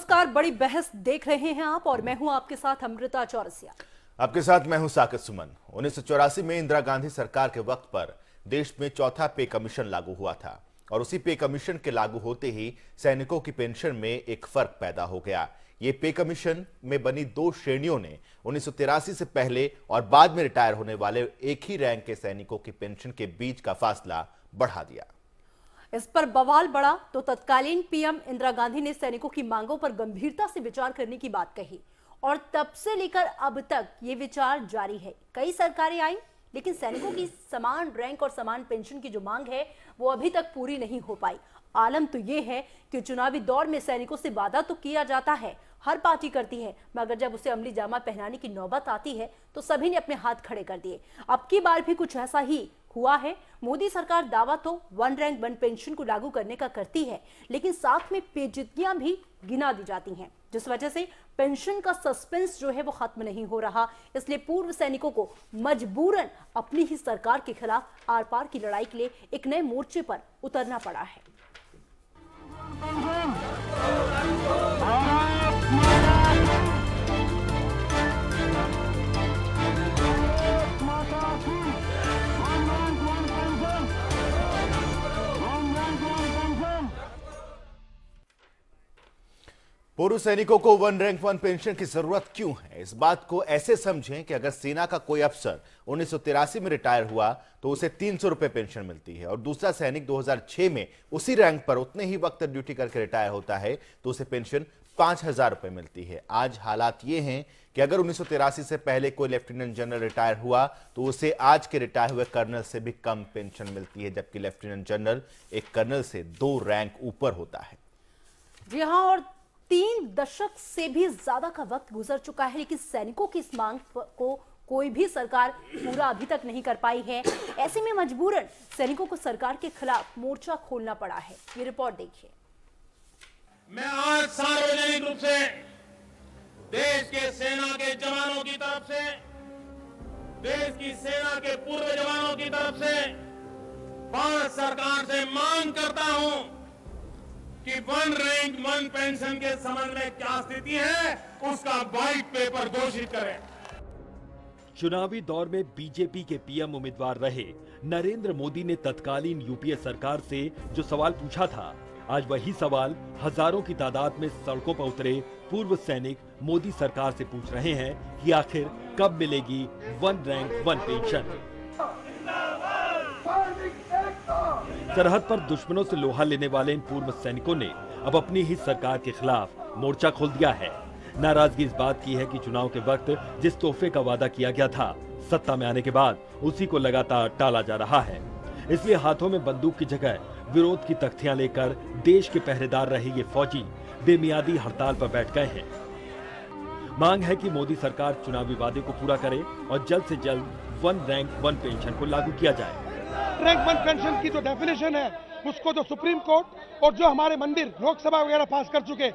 नमस्कार, बड़ी बहस देख रहे हैं आप और मैं हूं आपके साथ अमृता चौरसिया। आपके साथ मैं हूं साकिब सुमन। 1984 में इंदिरा गांधी सरकार के वक्त पर देश में चौथा पे कमीशन लागू हुआ था और उसी पे कमीशन के लागू होते ही सैनिकों की पेंशन में एक फर्क पैदा हो गया। ये पे कमीशन में बनी दो श्रेणियों ने 1983 से पहले और बाद में रिटायर होने वाले एक ही रैंक के सैनिकों की पेंशन के बीच का फासला बढ़ा दिया। इस पर बवाल बढ़ा तो तत्कालीन पीएम इंदिरा गांधी ने सैनिकों की मांगों पर गंभीरता से विचार करने की बात कही और तब से लेकर अब तक ये विचार जारी है। कई सरकारें आई लेकिन सैनिकों की समान रैंक और समान पेंशन की जो मांग है वो अभी तक पूरी नहीं हो पाई। आलम तो ये है कि चुनावी दौर में सैनिकों से वादा तो किया जाता है, हर पार्टी करती है, मगर जब उसे अमली जामा पहनाने की नौबत आती है तो सभी ने अपने हाथ खड़े कर दिए। अब की बार भी कुछ ऐसा ही हुआ है। मोदी सरकार दावा तो वन रैंक वन पेंशन को लागू करने का करती है, लेकिन साथ में पेचीदगियां भी गिना दी जाती हैं, जिस वजह से पेंशन का सस्पेंस जो है वो खत्म नहीं हो रहा। इसलिए पूर्व सैनिकों को मजबूरन अपनी ही सरकार के खिलाफ आर पार की लड़ाई के लिए एक नए मोर्चे पर उतरना पड़ा है। पूर्व सैनिकों को वन रैंक वन पेंशन की जरूरत क्यों है, इस बात को ऐसे समझें कि अगर सेना का कोई अफसर 1983 में रिटायर हुआ तो उसे 300 रुपए पेंशन मिलती है और दूसरा सैनिक 2006 में उसी रैंक पर उतने ही वक्त ड्यूटी करके रिटायर होता है तो उसे पेंशन 5000 रुपए मिलती है। आज हालात ये हैं कि अगर 1983 से पहले कोई लेफ्टिनेंट जनरल रिटायर हुआ तो उसे आज के रिटायर हुए कर्नल से भी कम पेंशन मिलती है, जबकि लेफ्टिनेंट जनरल एक कर्नल से 2 रैंक ऊपर होता है। जी हाँ, और 3 दशक से भी ज्यादा का वक्त गुजर चुका है, लेकिन सैनिकों की इस मांग को कोई भी सरकार पूरा अभी तक नहीं कर पाई है। ऐसे में मजबूरन सैनिकों को सरकार के खिलाफ मोर्चा खोलना पड़ा है। ये रिपोर्ट देखिए। मैं आज सार्वजनिक रूप से देश के सेना के जवानों की तरफ से, देश की सेना के पूर्व जवानों की तरफ से भारत सरकार से मांग करता हूं कि वन रैंक वन पेंशन के संबंध में क्या स्थिति है उसका व्हाइट पेपर घोषित करें। चुनावी दौर में बीजेपी के पीएम उम्मीदवार रहे नरेंद्र मोदी ने तत्कालीन यूपीए सरकार से जो सवाल पूछा था, आज वही सवाल हजारों की तादाद में सड़कों पर उतरे पूर्व सैनिक मोदी सरकार से पूछ रहे हैं कि आखिर कब मिलेगी वन रैंक वन पेंशन। सरहद पर दुश्मनों से लोहा लेने वाले इन पूर्व सैनिकों ने अब अपनी ही सरकार के खिलाफ मोर्चा खोल दिया है। नाराजगी इस बात की है कि चुनाव के वक्त जिस तोहफे का वादा किया गया था, सत्ता में आने के बाद उसी को लगातार टाला जा रहा है। इसलिए हाथों में बंदूक की जगह विरोध की तख्तियां लेकर देश के पहरेदार रहे ये फौजी बेमियादी हड़ताल पर बैठ गए हैं। मांग है कि मोदी सरकार चुनावी वादे को पूरा करे और जल्द से जल्द वन रैंक वन पेंशन को लागू किया जाए। रैंक वन पेंशन की जो डेफिनेशन है उसको जो सुप्रीम कोर्ट और जो हमारे मंदिर लोकसभा वगैरह पास कर चुके,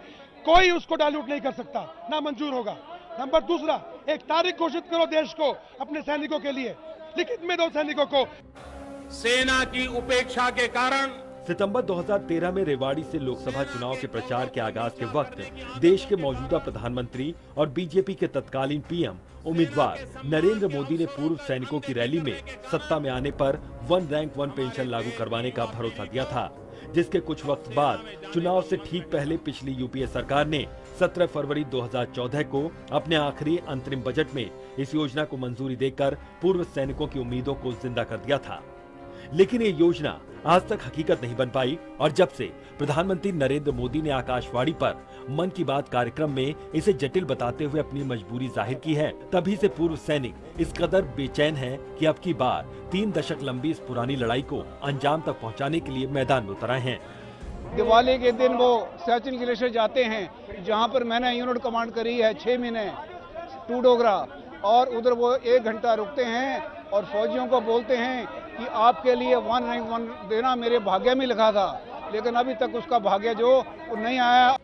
कोई उसको डाइल्यूट नहीं कर सकता, ना मंजूर होगा। नंबर दूसरा, एक तारीख घोषित करो देश को अपने सैनिकों के लिए, लिखित में दो सैनिकों को। सेना की उपेक्षा के कारण सितंबर 2013 में रेवाड़ी से लोकसभा चुनाव के प्रचार के आगाज के वक्त देश के मौजूदा प्रधानमंत्री और बीजेपी के तत्कालीन पीएम उम्मीदवार नरेंद्र मोदी ने पूर्व सैनिकों की रैली में सत्ता में आने पर वन रैंक वन पेंशन लागू करवाने का भरोसा दिया था, जिसके कुछ वक्त बाद चुनाव से ठीक पहले पिछली यूपीए सरकार ने 17 फरवरी 2014 को अपने आखिरी अंतरिम बजट में इस योजना को मंजूरी देकर पूर्व सैनिकों की उम्मीदों को जिंदा कर दिया था। लेकिन ये योजना आज तक हकीकत नहीं बन पाई और जब से प्रधानमंत्री नरेंद्र मोदी ने आकाशवाणी पर मन की बात कार्यक्रम में इसे जटिल बताते हुए अपनी मजबूरी जाहिर की है, तभी से पूर्व सैनिक इस कदर बेचैन हैं कि अब की बार 3 दशक लंबी इस पुरानी लड़ाई को अंजाम तक पहुंचाने के लिए मैदान में उतर आए हैं। दिवाली के दिन वो सियाचिन ग्लेशियर जाते हैं, जहां पर मैंने यूनिट कमांड करी है 6 महीने टू डोगरा, और उधर वो 1 घंटा रुकते हैं और फौजियों को बोलते हैं कि आपके लिए वन रैंक वन देना मेरे भाग्य में लिखा था, लेकिन अभी तक उसका भाग्य जो नहीं आया।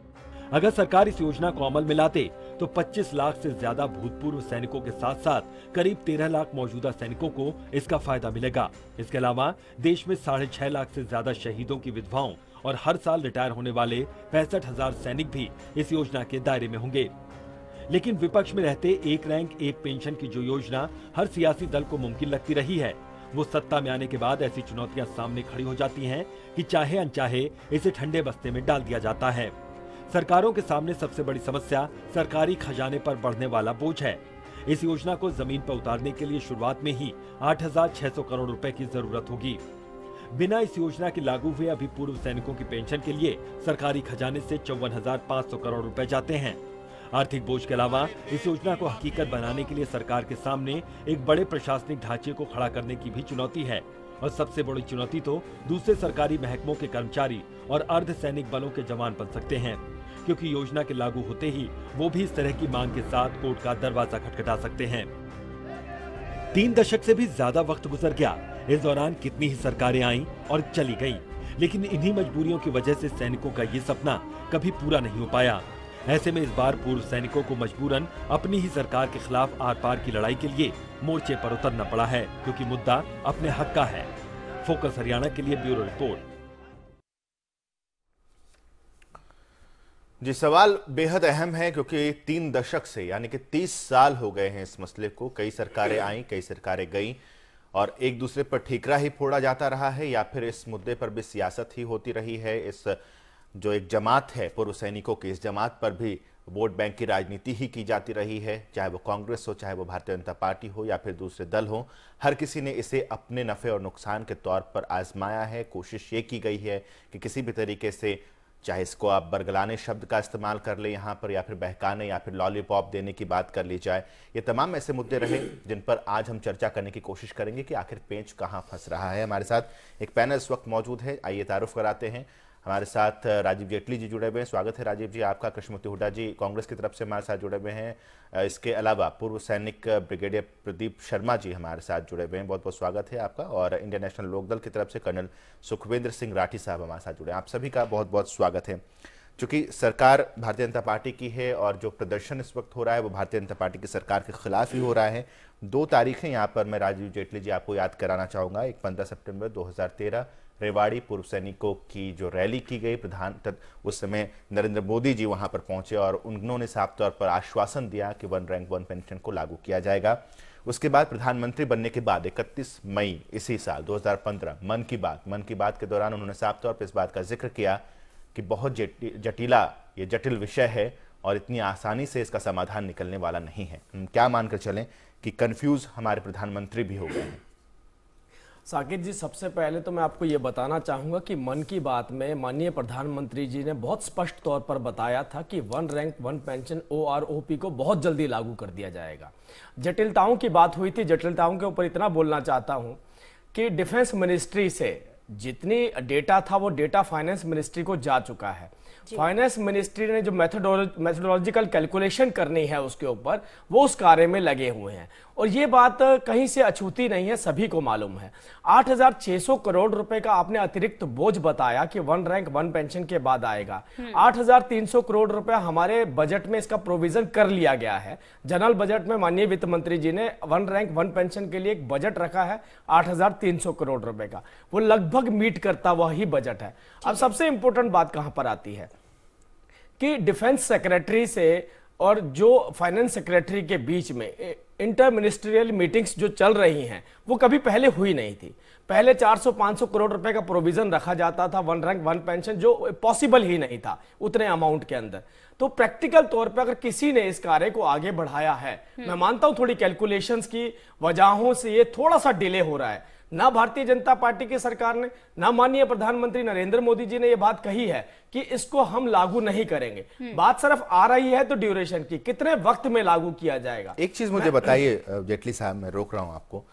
अगर सरकार इस योजना को अमल में लाते तो 25 लाख से ज्यादा भूतपूर्व सैनिकों के साथ साथ करीब 13 लाख मौजूदा सैनिकों को इसका फायदा मिलेगा। इसके अलावा देश में 6.5 लाख से ज्यादा शहीदों की विधवाओं और हर साल रिटायर होने वाले 65,000 सैनिक भी इस योजना के दायरे में होंगे। लेकिन विपक्ष में रहते एक रैंक एक पेंशन की जो योजना हर सियासी दल को मुमकिन लगती रही है, वो सत्ता में आने के बाद ऐसी चुनौतियां सामने खड़ी हो जाती हैं कि चाहे अनचाहे इसे ठंडे बस्ते में डाल दिया जाता है। सरकारों के सामने सबसे बड़ी समस्या सरकारी खजाने पर बढ़ने वाला बोझ है। इस योजना को जमीन पर उतारने के लिए शुरुआत में ही 8,600 करोड़ रुपए की जरूरत होगी। बिना इस योजना के लागू हुए अभी पूर्व सैनिकों की पेंशन के लिए सरकारी खजाने से 54,500 करोड़ रुपए जाते हैं। आर्थिक बोझ के अलावा इस योजना को हकीकत बनाने के लिए सरकार के सामने एक बड़े प्रशासनिक ढांचे को खड़ा करने की भी चुनौती है। और सबसे बड़ी चुनौती तो दूसरे सरकारी महकमों के कर्मचारी और अर्धसैनिक बलों के जवान बन सकते हैं, क्योंकि योजना के लागू होते ही वो भी इस तरह की मांग के साथ कोर्ट का दरवाजा खटखटा सकते हैं। 3 दशक से भी ज्यादा वक्त गुजर गया। इस दौरान कितनी ही सरकारें आईं और चली गईं, लेकिन इन्हीं मजबूरियों की वजह से सैनिकों का ये सपना कभी पूरा नहीं हो पाया। ऐसे में इस बार पूर्व सैनिकों को मजबूरन अपनी ही सरकार के खिलाफ आर पार की लड़ाई के लिए मोर्चे पर उतरना पड़ा है, क्योंकि मुद्दा अपने हक का है। फोकस हरियाणा के लिए ब्यूरो रिपोर्ट। जी, सवाल बेहद अहम है क्योंकि 3 दशक से यानी कि 30 साल हो गए हैं इस मसले को। कई सरकारें आईं, कई सरकारें गईं और एक दूसरे पर ठीकरा ही फोड़ा जाता रहा है या फिर इस मुद्दे पर भी सियासत ही होती रही है। इस जो एक जमात है पूर्व सैनिकों की, इस जमात पर भी वोट बैंक की राजनीति ही की जाती रही है, चाहे वो कांग्रेस हो, चाहे वो भारतीय जनता पार्टी हो या फिर दूसरे दल हो। हर किसी ने इसे अपने नफे और नुकसान के तौर पर आजमाया है। कोशिश ये की गई है कि किसी भी तरीके से, चाहे इसको आप बरगलाने शब्द का इस्तेमाल कर ले यहाँ पर, या फिर बहकाने या फिर लॉलीपॉप देने की बात कर ली जाए, ये तमाम ऐसे मुद्दे रहे जिन पर आज हम चर्चा करने की कोशिश करेंगे कि आखिर पेंच कहाँ फंस रहा है। हमारे साथ एक पैनल इस वक्त मौजूद है, आइए तारुफ कराते हैं। हमारे साथ राजीव जेटली जी जुड़े हुए हैं, स्वागत है राजीव जी आपका। कृष्णमूर्ति हुड्डा जी कांग्रेस की तरफ से हमारे साथ जुड़े हुए हैं। इसके अलावा पूर्व सैनिक ब्रिगेडियर प्रदीप शर्मा जी हमारे साथ जुड़े हुए हैं, बहुत बहुत स्वागत है आपका। और इंडियन नेशनल लोकदल की तरफ से कर्नल सुखविंद्र सिंह राठी साहब हमारे साथ जुड़े हैं, आप सभी का बहुत बहुत स्वागत है। चूंकि सरकार भारतीय जनता पार्टी की है और जो प्रदर्शन इस वक्त हो रहा है वो भारतीय जनता पार्टी की सरकार के खिलाफ ही हो रहा है। 2 तारीखें यहाँ पर मैं राजीव जेटली जी आपको याद कराना चाहूँगा। एक 15 सितंबर 2013 रेवाड़ी पूर्व सैनिकों की जो रैली की गई, उस समय नरेंद्र मोदी जी वहां पर पहुंचे और उन्होंने साफ तौर पर आश्वासन दिया कि 1 रैंक 1 पेंशन को लागू किया जाएगा। उसके बाद प्रधानमंत्री बनने के बाद 31 मई इसी साल 2015 मन की बात के दौरान उन्होंने साफ तौर पर इस बात का जिक्र किया कि बहुत जटिल विषय है और इतनी आसानी से इसका समाधान निकलने वाला नहीं है। हम क्या मानकर चलें कि कंफ्यूज हमारे प्रधानमंत्री भी हो गए हैं। साकिब जी, सबसे पहले तो मैं आपको ये बताना चाहूँगा कि मन की बात में माननीय प्रधानमंत्री जी ने बहुत स्पष्ट तौर पर बताया था कि 1 रैंक 1 पेंशन OROP को बहुत जल्दी लागू कर दिया जाएगा। जटिलताओं की बात हुई थी, जटिलताओं के ऊपर इतना बोलना चाहता हूँ कि डिफेंस मिनिस्ट्री से जितनी डेटा था वो डेटा फाइनेंस मिनिस्ट्री को जा चुका है। फाइनेंस मिनिस्ट्री ने जो मेथोडोलॉजिकल कैलकुलेशन करनी है उसके ऊपर वो उस कार्य में लगे हुए हैं और ये बात कहीं से अछूती नहीं है, सभी को मालूम है। 8,600 करोड़ रुपए का आपने अतिरिक्त बोझ बताया कि 1 रैंक 1 पेंशन के बाद आएगा। 8,300 करोड़ रुपया हमारे बजट में इसका प्रोविजन कर लिया गया है। जनरल बजट में माननीय वित्त मंत्री जी ने 1 रैंक 1 पेंशन के लिए एक बजट रखा है 8,300 करोड़ रुपए का, वो लगभग मीट करता वही बजट है। अब सबसे इंपॉर्टेंट बात कहां पर आती है कि डिफेंस सेक्रेटरी से और जो फाइनेंस सेक्रेटरी के बीच में इंटर मिनिस्ट्रियल मीटिंग्स जो चल रही हैं वो कभी पहले हुई नहीं थी। पहले 400-500 करोड़ रुपए का प्रोविजन रखा जाता था 1 रैंक 1 पेंशन, जो पॉसिबल ही नहीं था उतने अमाउंट के अंदर। तो प्रैक्टिकल तौर पे अगर किसी ने इस कार्य को आगे बढ़ाया है, मैं मानता हूं थोड़ी कैलकुलेशंस की वजहों से ये थोड़ा सा डिले हो रहा है। ना भारतीय जनता पार्टी की सरकार ने, ना माननीय प्रधानमंत्री नरेंद्र मोदी जी ने यह बात कही है कि इसको हम लागू नहीं करेंगे। बात सिर्फ आ रही है तो ड्यूरेशन की, कितने वक्त में लागू किया जाएगा। एक चीज मुझे बताइए जेटली साहब, मैं रोक रहा हूं आपको,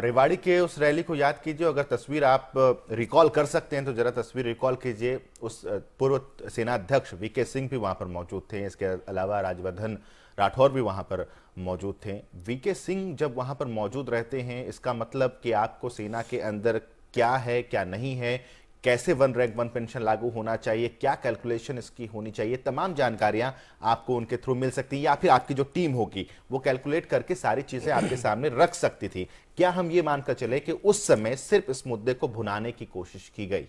रेवाड़ी के उस रैली को याद कीजिए, अगर तस्वीर आप रिकॉल कर सकते हैं तो जरा तस्वीर रिकॉल कीजिए। उस पूर्व सेना अध्यक्ष वीके सिंह भी वहां पर मौजूद थे, इसके अलावा राज्यवर्धन राठौर भी वहां पर मौजूद थे। वीके सिंह जब वहां पर मौजूद रहते हैं, इसका मतलब कि आपको सेना के अंदर क्या है क्या नहीं है, कैसे वन रैंक वन पेंशन लागू होना चाहिए, क्या कैलकुलेशन इसकी होनी चाहिए, तमाम जानकारियां आपको उनके थ्रू मिल सकती हैं, या फिर आपकी जो टीम होगी वो कैलकुलेट करके सारी चीजें आपके सामने रख सकती थी। क्या हम ये मानकर चले कि उस समय सिर्फ इस मुद्दे को भुनाने की कोशिश की गई?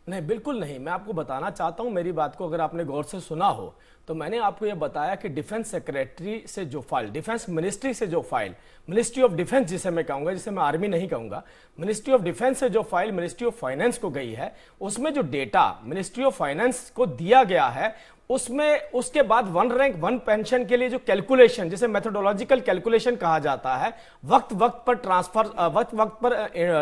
नहीं, बिल्कुल नहीं। मैं आपको बताना चाहता हूं, मेरी बात को अगर आपने गौर से सुना हो तो मैंने आपको यह बताया कि डिफेंस सेक्रेटरी से जो फाइल, डिफेंस मिनिस्ट्री से जो फाइल, मिनिस्ट्री ऑफ डिफेंस जिसे मैं कहूंगा, जिसे मैं आर्मी नहीं कहूंगा, मिनिस्ट्री ऑफ डिफेंस से जो फाइल मिनिस्ट्री ऑफ फाइनेंस को गई है, उसमें जो डेटा मिनिस्ट्री ऑफ फाइनेंस को दिया गया है, उसमें उसके बाद वन रैंक वन पेंशन के लिए जो कैलकुलेशन, जिसे मेथोडोलॉजिकल कैलकुलेशन कहा जाता है, वक्त वक्त पर ट्रांसफर, वक्त वक्त पर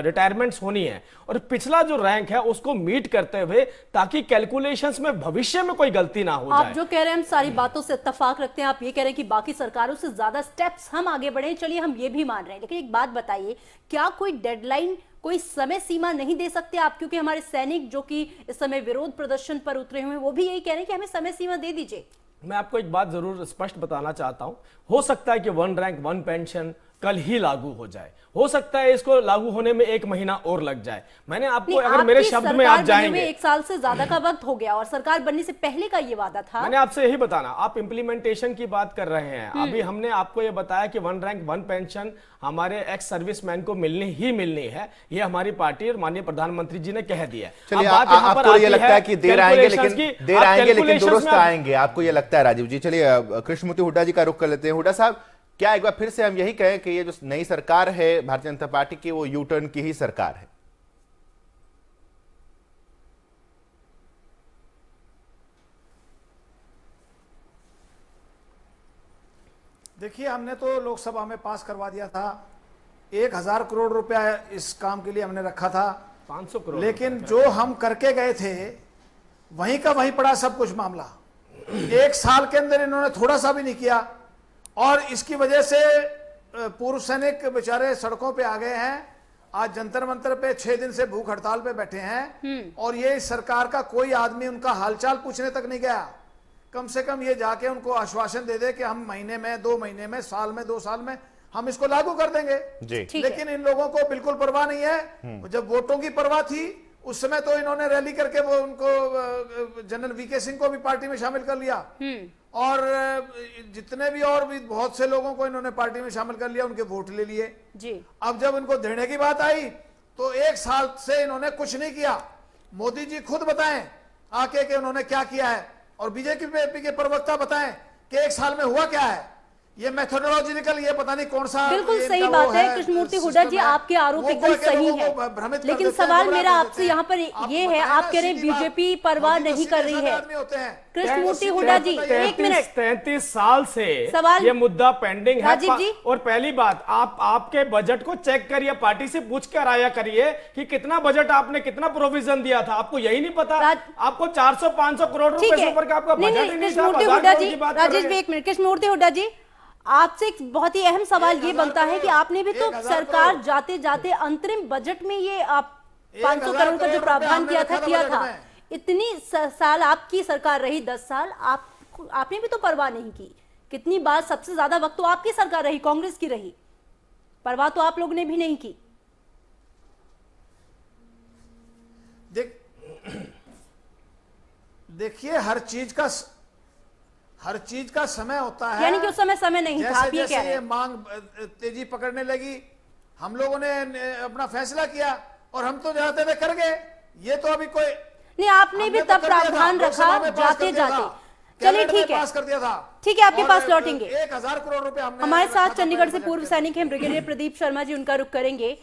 रिटायरमेंट्स होनी है, और पिछला जो रैंक है उसको मीट करते हुए, ताकि कैलकुलेशंस में भविष्य में कोई गलती ना हो जाए। आप जो कह रहे हैं हम सारी बातों से इत्तेफाक रखते हैं, आप ये कह रहे हैं कि बाकी सरकारों से ज्यादा स्टेप्स हम आगे बढ़े, चलिए हम ये भी मान रहे हैं, लेकिन एक बात बताइए, क्या कोई डेडलाइन, कोई समय सीमा नहीं दे सकते आप? क्योंकि हमारे सैनिक जो कि इस समय विरोध प्रदर्शन पर उतरे हुए हैं, वो भी यही कह रहे हैं कि हमें समय सीमा दे दीजिए। मैं आपको एक बात जरूर स्पष्ट बताना चाहता हूं, हो सकता है कि वन रैंक वन पेंशन कल ही लागू हो जाए, हो सकता है इसको लागू होने में 1 महीना और लग जाए। मैंने आपको, अगर मेरे शब्द में आप जाएंगे, 1 साल से ज्यादा का वक्त हो गया और सरकार बनने से पहले का ये वादा था। मैंने आपसे यही बताना, आप इंप्लीमेंटेशन की बात कर रहे हैं। अभी हमने आपको ये बताया कि वन रैंक वन पेंशन हमारे एक्स सर्विसमैन को मिलनी ही मिलनी है, ये हमारी पार्टी और माननीय प्रधानमंत्री जी ने कह दिया है। चलिए, आपको ये लगता है कि देर आएंगे लेकिन दुरुस्त आएंगे, आपको ये लगता है राजीव जी? चलिए कृष्णमूर्ति हुड्डा जी का रुख कर लेते हैं। हुड्डा साहब, क्या एक बार फिर से हम यही कहें कि ये जो नई सरकार है भारतीय जनता पार्टी की, वो यू टर्न की ही सरकार है? देखिए, हमने तो लोकसभा में पास करवा दिया था, 1000 करोड़ रुपया इस काम के लिए हमने रखा था, 500 करोड़, लेकिन जो हम करके गए थे वहीं का वहीं पड़ा सब कुछ मामला। 1 साल के अंदर इन्होंने थोड़ा सा भी नहीं किया, और इसकी वजह से पूर्व सैनिक बेचारे सड़कों पे आ गए हैं। आज जंतर मंतर पे 6 दिन से भूख हड़ताल पे बैठे हैं, और ये सरकार का कोई आदमी उनका हालचाल पूछने तक नहीं गया। कम से कम ये जाके उनको आश्वासन दे दे कि हम महीने में, 2 महीने में, साल में, 2 साल में हम इसको लागू कर देंगे जी। लेकिन इन लोगों को बिल्कुल परवाह नहीं है। जब वोटों की परवाह थी उस समय तो इन्होंने रैली करके वो उनको जनरल वीके सिंह को भी पार्टी में शामिल कर लिया, और जितने भी और भी बहुत से लोगों को इन्होंने पार्टी में शामिल कर लिया, उनके वोट ले लिए जी। अब जब इनको देने की बात आई तो 1 साल से इन्होंने कुछ नहीं किया। मोदी जी खुद बताएं आके कि उन्होंने क्या किया है, और बीजेपी के प्रवक्ता बताएं कि 1 साल में हुआ क्या है। ये मेथोडोलॉजिकल, ये पता नहीं कौन सा, बिल्कुल सही बात है कृष्णमूर्ति हुड्डा जी, आपके आरोप एकदम सही है, लेकिन सवाल मेरा आपसे यहाँ पर ये है, आप कह रहे हैं बीजेपी परवाह नहीं कर रही है। कृष्णमूर्ति हुड्डा जी, 1 मिनट, 33 साल से सवाल ये मुद्दा पेंडिंग है राजीव जी। और पहली बात, आप आपके बजट को चेक करिए, पार्टी से पूछ कर आया करिए कि कितना बजट आपने, कितना प्रोविजन दिया था। आपको यही नहीं पता? आपको 400-500 करोड़ रुपए से ऊपर का आपका बजट ही नहीं था। कृष्णमूर्ति हुड्डा जी, राजेश जी 1 मिनट, कृष्णमूर्ति हुड्डा जी, आपसे एक बहुत ही अहम सवाल ये बनता है कि आपने भी तो सरकार जाते जाते अंतरिम बजट में ये आप 500 करोड़ का जो प्रावधान किया था। इतनी साल आपकी सरकार रही, 10 साल, आपने भी तो परवाह नहीं की। कितनी बार, सबसे ज्यादा वक्त तो आपकी सरकार रही, कांग्रेस की रही, परवाह तो आप लोगों ने भी नहीं की। देखिए, हर चीज का समय होता है, यानी कि उस समय समय नहीं था, आप ये कह रहे हैं। मांग तेजी पकड़ने लगी, हम लोगों ने अपना फैसला किया और हम तो जाते थे कर गए। ये तो अभी कोई नहीं, आपने भी तब प्रावधान रखा जाते जाते। चलिए ठीक है, पास कर दिया था, ठीक है, आपके पास लौटेंगे। 1000 करोड़ रुपए हमने। हमारे साथ चंडीगढ़ से पूर्व सैनिक हैं ब्रिगेडियर प्रदीप शर्मा जी, उनका रुख करेंगे।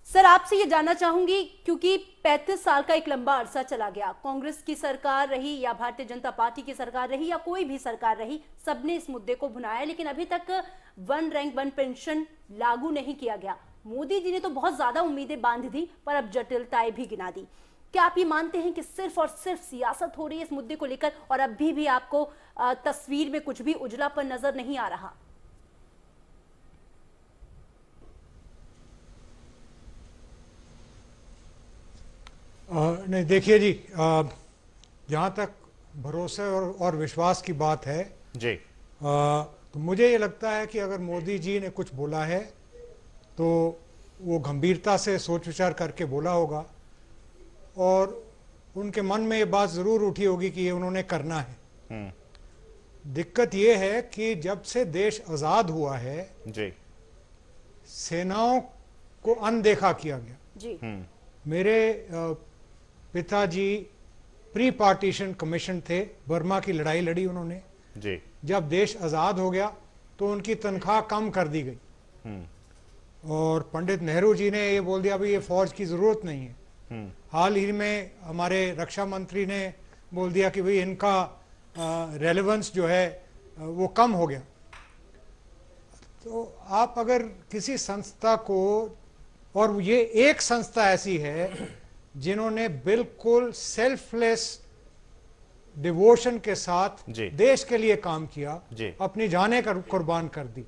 सर, आपसे ये जानना चाहूंगी, क्योंकि 35 साल का एक लंबा अरसा चला गया, कांग्रेस की सरकार रही या भारतीय जनता पार्टी की सरकार रही या कोई भी सरकार रही, सबने इस मुद्दे को भुनाया, लेकिन अभी तक वन रैंक वन पेंशन लागू नहीं किया गया। मोदी जी ने तो बहुत ज्यादा उम्मीदें बांध दी, पर अब जटिलताएं भी गिना दी। क्या आप ये मानते हैं कि सिर्फ और सिर्फ सियासत हो रही है इस मुद्दे को लेकर, और अभी भी आपको तस्वीर में कुछ भी उजलापन नजर नहीं आ रहा? नहीं, देखिए जी, जहाँ तक भरोसे और विश्वास की बात है जी, तो मुझे ये लगता है कि अगर मोदी जी ने कुछ बोला है तो वो गंभीरता से सोच विचार करके बोला होगा, और उनके मन में ये बात जरूर उठी होगी कि ये उन्होंने करना है। दिक्कत ये है कि जब से देश आजाद हुआ है जी, सेनाओं को अनदेखा किया गया जी। मेरे पिताजी प्री पार्टीशन कमीशन थे, बर्मा की लड़ाई लड़ी उन्होंने जी। जब देश आजाद हो गया तो उनकी तनख्वाह कम कर दी गई और पंडित नेहरू जी ने ये बोल दिया भाई ये फौज की जरूरत नहीं है। हाल ही में हमारे रक्षा मंत्री ने बोल दिया कि भाई इनका रेलेवेंस जो है वो कम हो गया। तो आप अगर किसी संस्था को, और ये एक संस्था ऐसी है जिन्होंने बिल्कुल सेल्फलेस डिवोशन के साथ देश के लिए काम किया, अपनी जानें कुर्बान कर दी,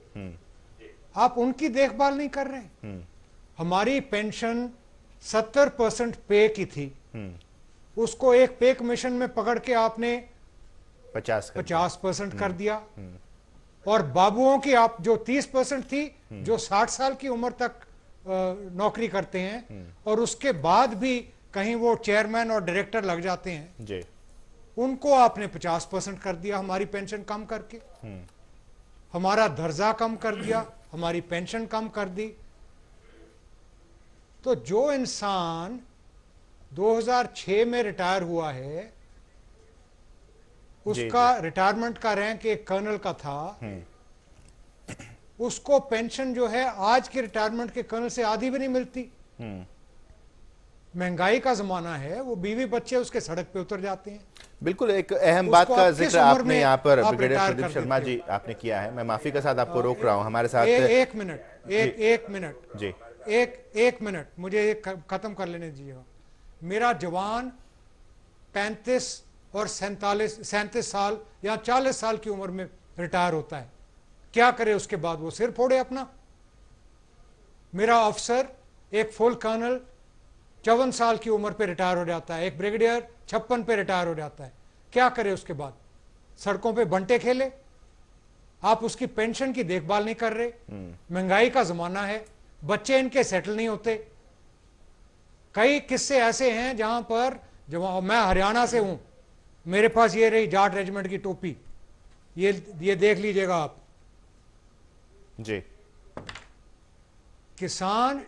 आप उनकी देखभाल नहीं कर रहे। हमारी पेंशन 70% पे की थी, उसको एक पे कमीशन में पकड़ के आपने 50% कर दिया और बाबुओं की आप जो 30% थी, जो 60 साल की उम्र तक नौकरी करते हैं और उसके बाद भी कहीं वो चेयरमैन और डायरेक्टर लग जाते हैं जी, उनको आपने 50% कर दिया हमारी पेंशन कम करके, हमारा दर्जा कम कर दिया, हमारी पेंशन कम कर दी। तो जो इंसान 2006 में रिटायर हुआ है, उसका रिटायरमेंट का रैंक एक कर्नल का था, उसको पेंशन जो है आज के रिटायरमेंट के कर्नल से आधी भी नहीं मिलती। महंगाई का जमाना है, वो बीवी बच्चे उसके सड़क पे उतर जाते हैं। बिल्कुल, एक अहम बात का जिक्र आपने यहाँ पर ब्रिगेडियर प्रदीप शर्मा जी आपने किया है। मैं माफी के साथ आपको रोक रहा हूँ, हमारे साथ एक मिनट जी, एक मिनट मुझे खत्म कर लेने दीजिएगा। मेरा जवान 35 और 37 साल या 40 साल की उम्र में रिटायर होता है, क्या करे उसके बाद? वो सिर फोड़े अपना। मेरा अफसर एक फुल कर्नल 54 साल की उम्र पे रिटायर हो जाता है, एक ब्रिगेडियर 56 पे रिटायर हो जाता है, क्या करे उसके बाद? सड़कों पे बंटे खेले। आप उसकी पेंशन की देखभाल नहीं कर रहे। महंगाई का जमाना है, बच्चे इनके सेटल नहीं होते। कई किस्से ऐसे हैं जहां पर, जब मैं हरियाणा से हूं, मेरे पास ये रही जाट रेजिमेंट की टोपी, ये देख लीजिएगा आप जी। किसान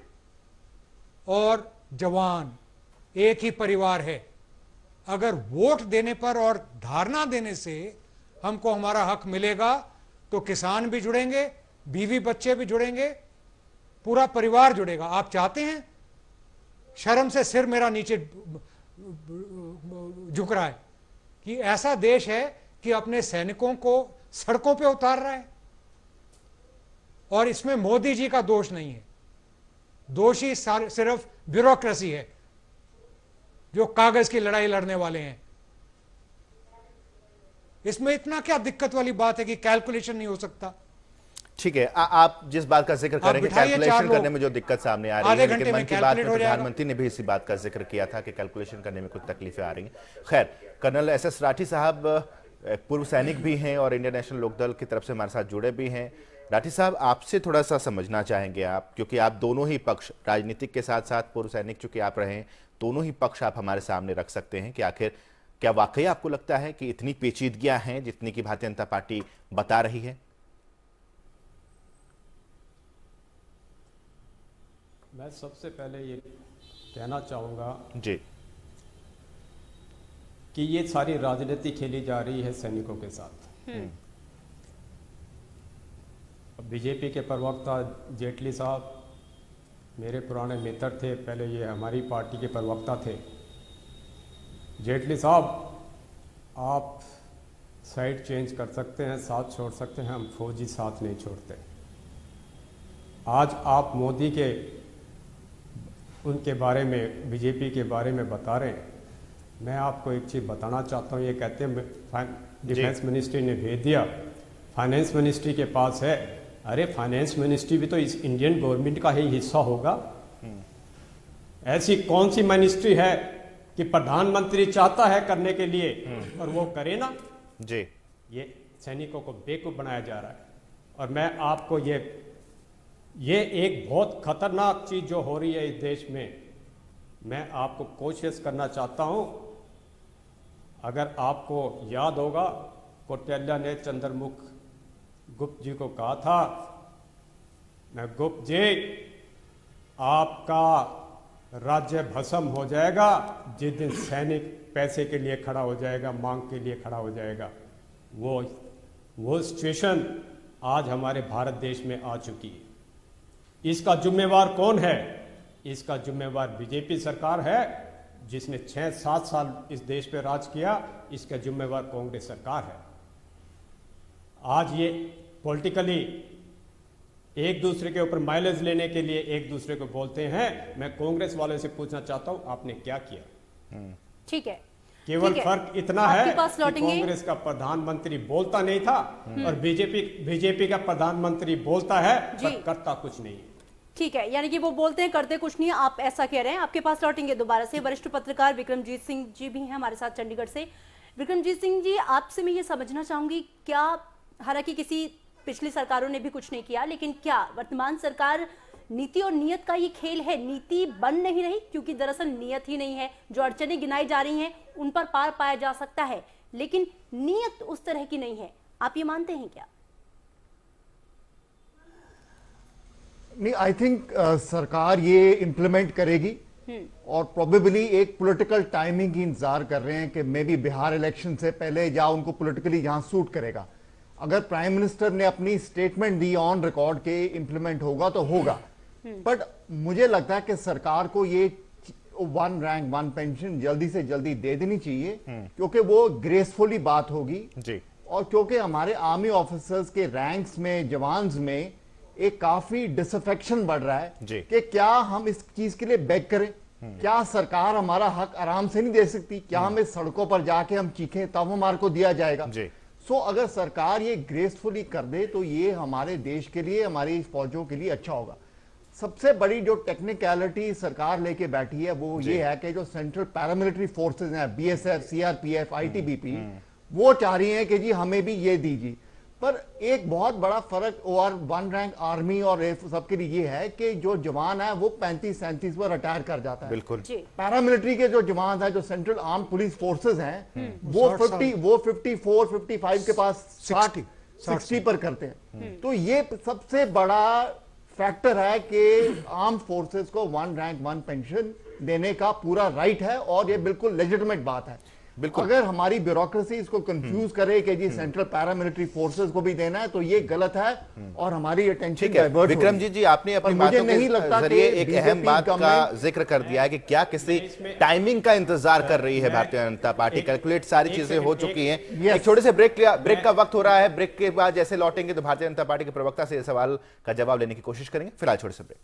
और जवान एक ही परिवार है। अगर वोट देने पर और धारणा देने से हमको हमारा हक मिलेगा तो किसान भी जुड़ेंगे, बीवी बच्चे भी जुड़ेंगे, पूरा परिवार जुड़ेगा। आप चाहते हैं? शर्म से सिर मेरा नीचे झुक रहा है कि ऐसा देश है कि अपने सैनिकों को सड़कों पे उतार रहा है। और इसमें मोदी जी का दोष नहीं है, दोषी सिर्फ ब्यूरोक्रेसी है, जो कागज की लड़ाई लड़ने वाले हैं। इसमें इतना क्या दिक्कत वाली बात है कि कैलकुलेशन नहीं हो सकता? ठीक है, आप जिस बात का जिक्र करेंगे कैलकुलेशन करने में जो दिक्कत सामने आ रही है, लेकिन मन की बात में प्रधानमंत्री ने भी इसी बात का जिक्र किया था कि कैलकुलेशन करने में कुछ तकलीफें आ रही हैं। खैर, कर्नल एस.एस. राठी साहब पूर्व सैनिक भी हैं और इंडियन नेशनल लोकदल की तरफ से हमारे साथ जुड़े भी हैं। राठी साहब, आपसे थोड़ा सा समझना चाहेंगे आप, क्योंकि आप दोनों ही पक्ष, राजनीतिक के साथ साथ पूर्व सैनिक चूंकि आप रहे हैं, दोनों ही पक्ष आप हमारे सामने रख सकते हैं कि आखिर क्या वाकई आपको लगता है कि इतनी पेचीदगियां हैं जितनी कि भारतीय जनता पार्टी बता रही है? मैं सबसे पहले ये कहना चाहूँगा जी कि ये सारी राजनीति खेली जा रही है सैनिकों के साथ। बीजेपी के प्रवक्ता जेटली साहब मेरे पुराने मित्र थे, पहले ये हमारी पार्टी के प्रवक्ता थे। जेटली साहब, आप साइड चेंज कर सकते हैं, साथ छोड़ सकते हैं, हम फौजी साथ नहीं छोड़ते। आज आप मोदी के उनके बारे में, बीजेपी के बारे में बता रहे हैं। मैं आपको एक चीज़ बताना चाहता हूँ, ये कहते हैं डिफेंस मिनिस्ट्री ने भेज दिया, फाइनेंस मिनिस्ट्री के पास है। अरे फाइनेंस मिनिस्ट्री भी तो इस इंडियन गवर्नमेंट का ही हिस्सा होगा। ऐसी कौन सी मिनिस्ट्री है कि प्रधानमंत्री चाहता है करने के लिए और वो करे ना जी? ये सैनिकों को बेवकूफ़ बनाया जा रहा है। और मैं आपको ये एक बहुत खतरनाक चीज़ जो हो रही है इस देश में, मैं आपको कोशिश करना चाहता हूं, अगर आपको याद होगा कौटिल्य ने चंद्रमुख गुप्त जी को कहा था, मैं गुप्त जी आपका राज्य भस्म हो जाएगा जिस दिन सैनिक पैसे के लिए खड़ा हो जाएगा, मांग के लिए खड़ा हो जाएगा। वो सिचुएशन आज हमारे भारत देश में आ चुकी है। इसका जिम्मेवार कौन है? इसका जिम्मेवार बीजेपी सरकार है जिसने 6-7 साल इस देश पे राज किया। इसका जिम्मेवार कांग्रेस सरकार है। आज ये पॉलिटिकली एक दूसरे के ऊपर माइलेज लेने के लिए एक दूसरे को बोलते हैं। मैं कांग्रेस वालों से पूछना चाहता हूं, आपने क्या किया? ठीक है, केवल फर्क इतना है कि लौटेंगे। कांग्रेस का प्रधानमंत्री बोलता नहीं था और बीजेपी का प्रधानमंत्री बोलता है पर करता कुछ नहीं है। ठीक है, यानी कि वो बोलते हैं करते कुछ नहीं, आप ऐसा कह रहे हैं। आपके पास लौटेंगे दोबारा से। वरिष्ठ पत्रकार विक्रमजीत सिंह जी भी हैं हमारे साथ चंडीगढ़ से। विक्रमजीत सिंह जी, आपसे मैं ये समझना चाहूंगी, क्या हालांकि किसी पिछली सरकारों ने भी कुछ नहीं किया, लेकिन क्या वर्तमान सरकार नीति और नियत का ये खेल है? नीति बन नहीं रही क्योंकि दरअसल नियत ही नहीं है। जो अड़चनें गिनाई जा रही हैं उन पर पार पाया जा सकता है, लेकिन नियत उस तरह की नहीं है। आप ये मानते हैं क्या? नहीं, आई थिंक सरकार ये इम्प्लीमेंट करेगी और प्रोबेबली एक पॉलिटिकल टाइमिंग की इंतजार कर रहे हैं कि मे बी बिहार इलेक्शन से पहले या उनको पॉलिटिकली जहां सूट करेगा। अगर प्राइम मिनिस्टर ने अपनी स्टेटमेंट दी ऑन रिकॉर्ड के इम्प्लीमेंट होगा तो होगा, बट मुझे लगता है कि सरकार को ये 1 रैंक 1 पेंशन जल्दी से जल्दी दे देनी चाहिए क्योंकि वो ग्रेसफुली बात होगी जी। और क्योंकि हमारे आर्मी ऑफिसर्स के रैंक्स में, जवान्स में एक काफी डिसअफेक्शन बढ़ रहा है कि क्या हम इस चीज के लिए बेग करें? क्या सरकार हमारा हक आराम से नहीं दे सकती? क्या हम इस सड़कों पर जाके हम चीखें तब हमारे को दिया जाएगा? सो अगर सरकार ये ग्रेसफुली कर दे तो ये हमारे देश के लिए, हमारी फौजों के लिए अच्छा होगा। सबसे बड़ी जो टेक्निकलिटी सरकार लेके बैठी है वो ये है कि जो सेंट्रल पैरामिलिट्री फोर्सेस हैं, बीएसएफ, सीआरपीएफ, आईटीबीपी, वो चाह रही हैं कि जी हमें भी ये दीजिए। पर एक बहुत बड़ा फर्क और 1 रैंक आर्मी और सबके लिए ये है कि जो जवान है वो 35-37 पर रिटायर कर जाता है। बिल्कुल। पैरामिलिट्री के जो जवान है, जो सेंट्रल आर्म पुलिस फोर्सेस हैं, वो 54-55 के पास 60 पर करते हैं। तो ये सबसे बड़ा फैक्टर है कि आर्म फोर्सेस को 1 रैंक 1 पेंशन देने का पूरा राइट है और ये बिल्कुल लेजिटिमेट बात है। अगर हमारी ब्यूरोक्रेसी इसको कंफ्यूज करे कि जी सेंट्रल पैरामिलिट्री फोर्सेस को भी देना है तो ये गलत है और हमारी अटेंशन डाइवर्ट। विक्रमजीत जी, आपने अपनी बातों के जरिए एक अहम बात का जिक्र कर दिया है कि क्या किसी टाइमिंग का इंतजार कर रही है भारतीय जनता पार्टी। कैलकुलेट सारी चीजें हो चुकी हैं। एक छोटे से ब्रेक का वक्त हो रहा है। ब्रेक के बाद जैसे लौटेंगे तो भारतीय जनता पार्टी के प्रवक्ता से इस सवाल का जवाब लेने की कोशिश करेंगे। फिलहाल छोटे से ब्रेक।